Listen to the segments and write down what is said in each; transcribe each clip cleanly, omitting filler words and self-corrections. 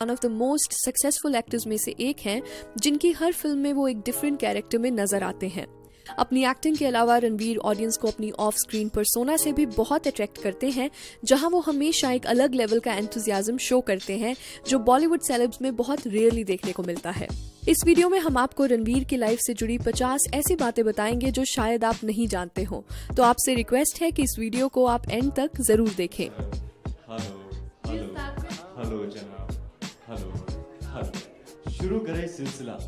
One of the most successful actors में से एक हैं, जिनकी हर फिल्म में वो एक डिफरेंट कैरेक्टर में नजर आते हैं। अपनी एक्टिंग के अलावा रणवीर ऑडियंस को अपनी ऑफ स्क्रीन पर्सोना से भी बहुत अट्रैक्ट करते हैं, जहां वो हमेशा एक अलग लेवल का एंथुजियाज्म शो करते हैं, जो बॉलीवुड सेलेब्स में बहुत रेयरली देखने को मिलता है। इस वीडियो में हम आपको रणवीर की लाइफ से जुड़ी 50 ऐसी बातें बताएंगे जो शायद आप नहीं जानते हो। तो आपसे रिक्वेस्ट है कि इस वीडियो को आप एंड तक जरूर देखें। हेलो जनाब, हेलो। शुरू करें सिलसिला।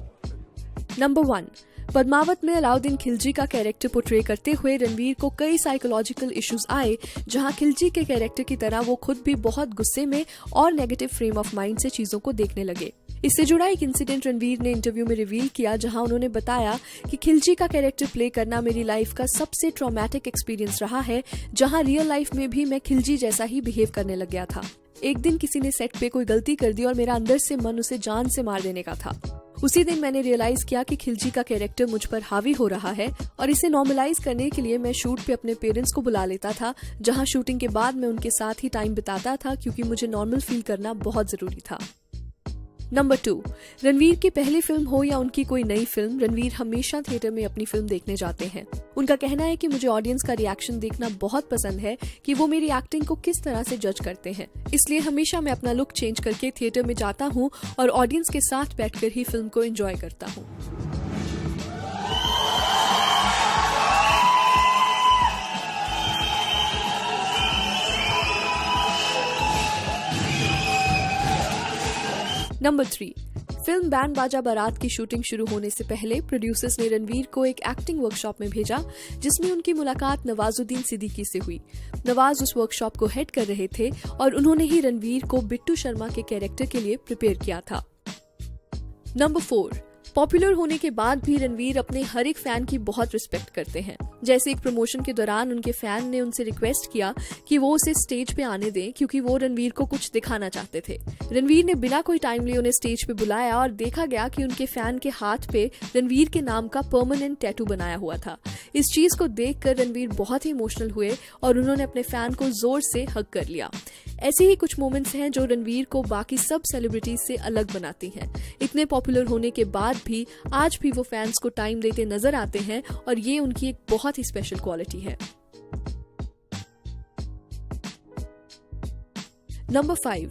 नंबर 1, पद्मावत में अलाउद्दीन खिलजी का कैरेक्टर पोर्ट्रे करते हुए रणवीर को कई साइकोलॉजिकल इश्यूज आए, जहां खिलजी के कैरेक्टर की तरह वो खुद भी बहुत गुस्से में और नेगेटिव फ्रेम ऑफ माइंड से चीजों को देखने लगे। इससे जुड़ा एक इंसिडेंट रणवीर ने इंटरव्यू में रिवील किया, जहां उन्होंने बताया कि खिलजी का कैरेक्टर प्ले करना मेरी लाइफ का सबसे ट्रॉमेटिक एक्सपीरियंस रहा है, जहां रियल लाइफ में भी मैं खिलजी जैसा ही बिहेव करने लग गया था। एक दिन किसी ने सेट पे कोई गलती कर दी और मेरा अंदर से मन उसे जान से मार देने का था। उसी दिन मैंने रियलाइज किया कि खिलजी का कैरेक्टर मुझ पर हावी हो रहा है, और इसे नॉर्मलाइज करने के लिए मैं शूट पे अपने पेरेंट्स को बुला लेता था, जहां शूटिंग के बाद मैं उनके साथ ही टाइम बिताता था, क्योंकि मुझे नॉर्मल फील करना बहुत जरूरी था। नंबर 2, रणवीर की पहली फिल्म हो या उनकी कोई नई फिल्म, रणवीर हमेशा थिएटर में अपनी फिल्म देखने जाते हैं। उनका कहना है कि मुझे ऑडियंस का रिएक्शन देखना बहुत पसंद है, कि वो मेरी एक्टिंग को किस तरह से जज करते हैं। इसलिए हमेशा मैं अपना लुक चेंज करके थिएटर में जाता हूँ और ऑडियंस के साथ बैठकर ही फिल्म को एंजॉय करता हूँ। नंबर 3, फिल्म बैंड बाजा बारात की शूटिंग शुरू होने से पहले प्रोड्यूसर्स ने रणवीर को एक एक्टिंग वर्कशॉप में भेजा, जिसमें उनकी मुलाकात नवाजुद्दीन सिद्दीकी से हुई। नवाज उस वर्कशॉप को हेड कर रहे थे और उन्होंने ही रणवीर को बिट्टू शर्मा के कैरेक्टर के लिए प्रिपेयर किया था। नंबर 4, पॉपुलर होने के बाद भी रणवीर अपने हर एक फैन की बहुत रिस्पेक्ट करते हैं। जैसे एक प्रमोशन के दौरान उनके फैन ने उनसे रिक्वेस्ट किया कि वो उसे स्टेज पे आने दें, क्योंकि वो रणवीर को कुछ दिखाना चाहते थे। रणवीर ने बिना कोई टाइम लिए उन्हें स्टेज पे बुलाया और देखा गया कि उनके फैन के हाथ पे रणवीर के नाम का परमानेंट टैटू बनाया हुआ था। इस चीज को देखकर रणवीर बहुत ही इमोशनल हुए और उन्होंने अपने फैन को जोर से हग कर लिया। ऐसे ही कुछ मोमेंट्स हैं जो रणवीर को बाकी सब सेलिब्रिटीज से अलग बनाती हैं। इतने पॉपुलर होने के बाद भी आज भी वो फैंस को टाइम देते नजर आते हैं, और ये उनकी एक बहुत ही स्पेशल क्वालिटी है। नंबर 5,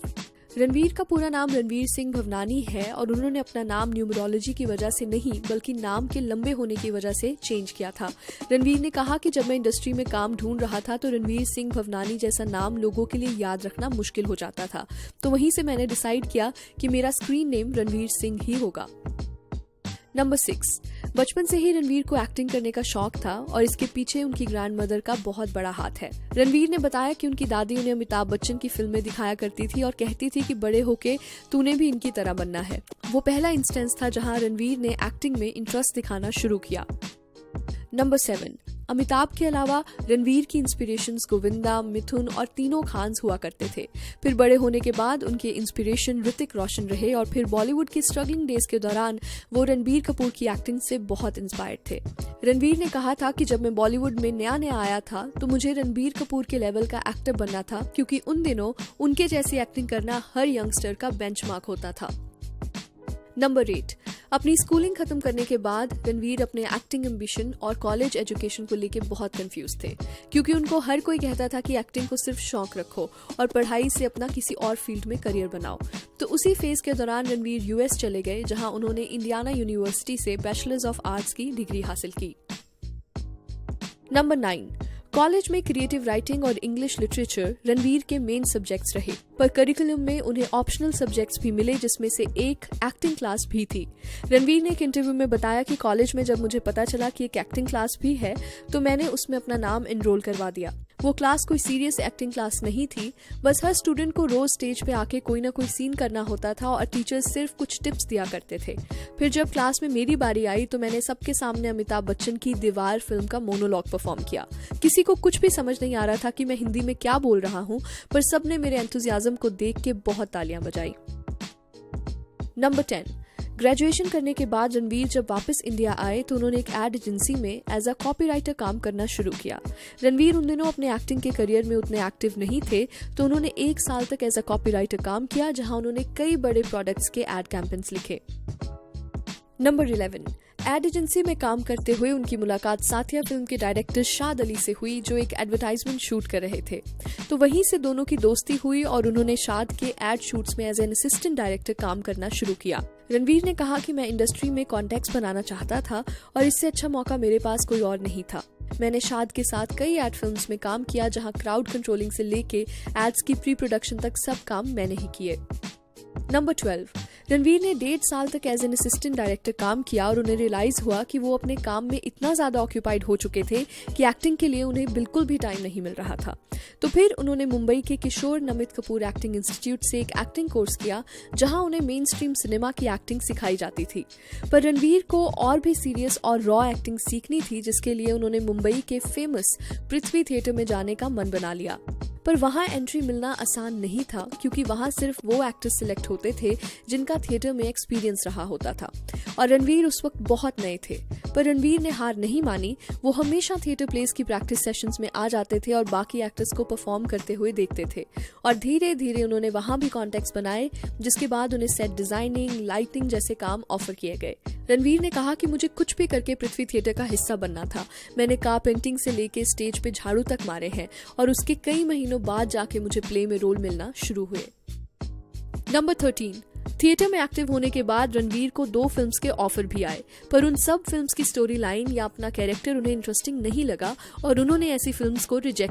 रणवीर का पूरा नाम रणवीर सिंह भवनानी है, और उन्होंने अपना नाम न्यूमरोलॉजी की वजह से नहीं, बल्कि नाम के लंबे होने की वजह से चेंज किया था। रणवीर ने कहा कि जब मैं इंडस्ट्री में काम ढूंढ रहा था तो रणवीर सिंह भवनानी जैसा नाम लोगों के लिए याद रखना मुश्किल हो जाता था, तो वहीं से मैंने डिसाइड किया कि मेरा स्क्रीन नेम रणवीर सिंह ही होगा। नंबर 6, बचपन से ही रणवीर को एक्टिंग करने का शौक था, और इसके पीछे उनकी ग्रैंडमदर का बहुत बड़ा हाथ है। रणवीर ने बताया कि उनकी दादी उन्हें अमिताभ बच्चन की फिल्में दिखाया करती थी और कहती थी कि बड़े होके तूने भी इनकी तरह बनना है। वो पहला इंस्टेंस था जहां रणवीर ने एक्टिंग में इंटरेस्ट दिखाना शुरू किया। नंबर 7, अमिताभ के अलावा रणवीर की इंस्पिरेशंस गोविंदा, मिथुन और तीनों खान्स हुआ करते थे। फिर बड़े होने के बाद उनके इंस्पिरेशन ऋतिक रोशन रहे, और फिर बॉलीवुड की स्ट्रगलिंग डेज के दौरान वो रणबीर कपूर की एक्टिंग से बहुत इंस्पायर्ड थे। रणवीर ने कहा था कि जब मैं बॉलीवुड में नया नया आया था तो मुझे रणबीर कपूर के लेवल का एक्टर बनना था, क्योंकि उन दिनों उनके जैसी एक्टिंग करना हर यंगस्टर का बेंचमार्क होता था। नंबर 8, अपनी स्कूलिंग खत्म करने के बाद रणवीर अपने एक्टिंग एम्बिशन और कॉलेज एजुकेशन को लेके बहुत कंफ्यूज थे, क्योंकि उनको हर कोई कहता था कि एक्टिंग को सिर्फ शौक रखो और पढ़ाई से अपना किसी और फील्ड में करियर बनाओ। तो उसी फेज के दौरान रणवीर यूएस चले गए, जहां उन्होंने इंडियाना यूनिवर्सिटी से बैचलर्स ऑफ आर्ट्स की डिग्री हासिल की। नंबर 9, कॉलेज में क्रिएटिव राइटिंग और इंग्लिश लिटरेचर रणवीर के मेन सब्जेक्ट्स रहे, पर करिकुलम में उन्हें ऑप्शनल सब्जेक्ट्स भी मिले, जिसमें से एक एक्टिंग क्लास भी थी। रणवीर ने एक इंटरव्यू में बताया कि कॉलेज में जब मुझे पता चला कि एक एक्टिंग क्लास भी है, तो मैंने उसमें अपना नाम एनरोल करवा दिया। वो क्लास कोई सीरियस एक्टिंग क्लास नहीं थी, बस हर स्टूडेंट को रोज स्टेज पे आके कोई ना कोई सीन करना होता था, और टीचर्स सिर्फ कुछ टिप्स दिया करते थे। फिर जब क्लास में मेरी बारी आई तो मैंने सबके सामने अमिताभ बच्चन की दीवार फिल्म का मोनोलॉग परफॉर्म किया। किसी को कुछ भी समझ नहीं आ रहा था कि मैं हिंदी में क्या बोल रहा हूँ, पर सबने मेरे एंथुजियाज्म को देख के बहुत तालियां बजाई। नंबर 10, ग्रेजुएशन करने के बाद रणवीर जब वापस इंडिया आए तो उन्होंने एक एड एजेंसी में एज अ कॉपीराइटर काम करना शुरू किया। रणवीर उन दिनों अपने एक्टिंग के करियर में उतने एक्टिव नहीं थे, तो उन्होंने 1 साल तक एज अ कॉपीराइटर काम किया, जहां उन्होंने कई बड़े प्रोडक्ट्स के एड कैंपेन्स लिखे। नंबर 11, एड एजेंसी में काम करते हुए उनकी मुलाकात साथिया फिल्म के डायरेक्टर शाद अली से हुई, जो एक एडवर्टाइजमेंट शूट कर रहे थे। तो वहीं से दोनों की दोस्ती हुई और उन्होंने शाद के एड शूट्स में एज एन असिस्टेंट डायरेक्टर काम करना शुरू किया। रणवीर ने कहा कि मैं इंडस्ट्री में कॉन्टेक्ट्स बनाना चाहता था और इससे अच्छा मौका मेरे पास कोई और नहीं था। मैंने शाद के साथ कई एड फिल्म्स में काम किया, जहां क्राउड कंट्रोलिंग से लेके एड्स की प्री प्रोडक्शन तक सब काम मैंने ही किए। नंबर 12, रणवीर ने 1.5 साल तक एज एन असिस्टेंट डायरेक्टर काम किया और उन्हें रियलाइज हुआ कि वो अपने काम में इतना ज्यादा ऑक्यूपाइड हो चुके थे कि एक्टिंग के लिए उन्हें बिल्कुल भी टाइम नहीं मिल रहा था। तो फिर उन्होंने मुंबई के किशोर नमित कपूर एक्टिंग इंस्टीट्यूट से एक एक्टिंग कोर्स किया, जहां उन्हें मेन स्ट्रीम सिनेमा की एक्टिंग सिखाई जाती थी। पर रणवीर को और भी सीरियस और रॉ एक्टिंग सीखनी थी, जिसके लिए उन्होंने मुंबई के फेमस पृथ्वी थिएटर में जाने का मन बना लिया। पर वहां एंट्री मिलना आसान नहीं था, क्योंकि वहां सिर्फ वो एक्टर्स सिलेक्ट होते थे जिनका थिएटर में एक्सपीरियंस रहा होता था, और रणवीर उस वक्त बहुत नए थे। पर रणवीर ने हार नहीं मानी। वो हमेशा थिएटर प्लेस की प्रैक्टिस सेशंस में आ जाते थे और बाकी एक्टर्स को परफॉर्म करते हुए देखते थे, और धीरे धीरे उन्होंने वहां भी कॉन्टेक्ट्स बनाए, जिसके बाद उन्हें सेट डिजाइनिंग, लाइटिंग जैसे काम ऑफर किए गए। रणवीर ने कहा कि मुझे कुछ भी करके पृथ्वी थिएटर का हिस्सा बनना था। मैंने कारपेंटिंग से लेके स्टेज पे झाड़ू तक मारे हैं, और उसके कई महीनों बाद जाके मुझे प्ले में रोल मिलना शुरू हुए। नंबर 13, थिएटर में एक्टिव होने के बाद रणवीर को 2 फिल्म्स के ऑफर भी आए, पर उन सब फिल्म्स की स्टोरी लाइन या अपना कैरेक्टर उन्हें इंटरेस्टिंग नहीं लगा और उन्होंने ऐसी फिल्म्स को रिजेक्ट